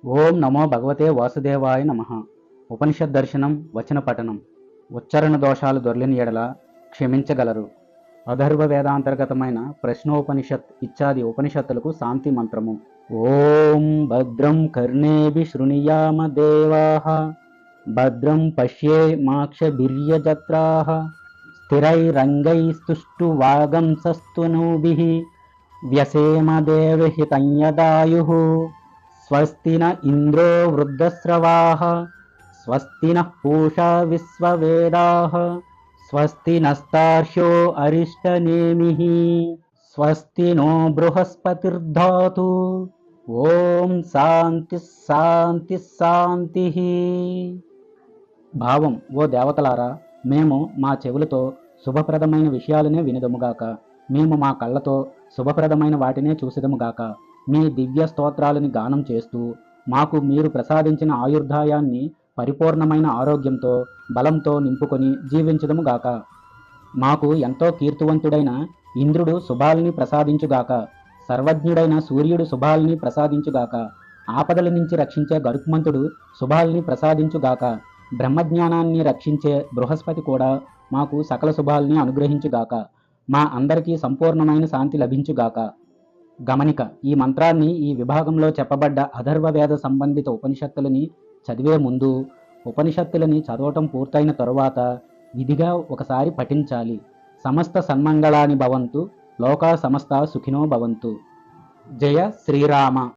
ఓం నమో భగవతే వాసుదేవాయ నమః. ఉపనిషద్ దర్శనం వచన పఠనం. ఉచ్చారణ దోషాలు దొర్లిన ఎడల క్షమించగలరు. అథర్వ వేదాంతర్గతమైన ప్రశ్నోపనిషత్ ఇత్యాది ఉపనిషత్తులకు శాంతి మంత్రము. ఓం భద్రం కర్ణేభి శృణుయామ దేవాః, భద్రం పశ్యేమాక్షభిర్యజత్రాః, స్థిరైరంగైస్తుష్టువాగంసస్తనూభిః, వ్యసేమ దేవహితం యదాయుః. స్వస్తి న ఇంద్రో వృద్ధశ్రవాః, స్వస్తి నః పూషా విశ్వవేదాః, స్వస్తి నస్తార్క్ష్యో అరిష్టనేమిః, స్వస్తి నో బృహస్పతిర్ధాతు. ఓం శాంతి శాంతి శాంతి. భావం: ఓ దేవతలారా, మేము మా చెవులతో శుభప్రదమైన విషయాలనే వినదముగాక, మేము మా కళ్ళతో శుభప్రదమైన వాటినే చూసిదముగాక. మీ దివ్య స్తోత్రాలని గానం చేస్తూ మాకు మీరు ప్రసాదించిన ఆయుర్దాయాన్ని పరిపూర్ణమైన ఆరోగ్యంతో బలంతో నింపుకొని జీవించదముగాక. మాకు ఎంతో కీర్తివంతుడైన ఇంద్రుడు శుభాల్ని ప్రసాదించుగాక. సర్వజ్ఞుడైన సూర్యుడు శుభాల్ని ప్రసాదించుగాక. ఆపదల నుంచి రక్షించే గరుత్మంతుడు శుభాల్ని ప్రసాదించుగాక. బ్రహ్మజ్ఞానాన్ని రక్షించే బృహస్పతి కూడా మాకు సకల శుభాల్ని అనుగ్రహించుగాక. మా అందరికీ సంపూర్ణమైన శాంతి లభించుగాక. గమనిక: ఈ మంత్రాన్ని ఈ విభాగంలో చెప్పబడ్డ అథర్వ వేద సంబంధిత ఉపనిషత్తులని చదివే ముందు, ఉపనిషత్తులని చదవటం పూర్తయిన తరువాత విధిగా ఒకసారి పఠించాలి. సమస్త సన్మంగళాని భవంతు, లోకా సమస్త సుఖినో భవంతు. జయ శ్రీరామ.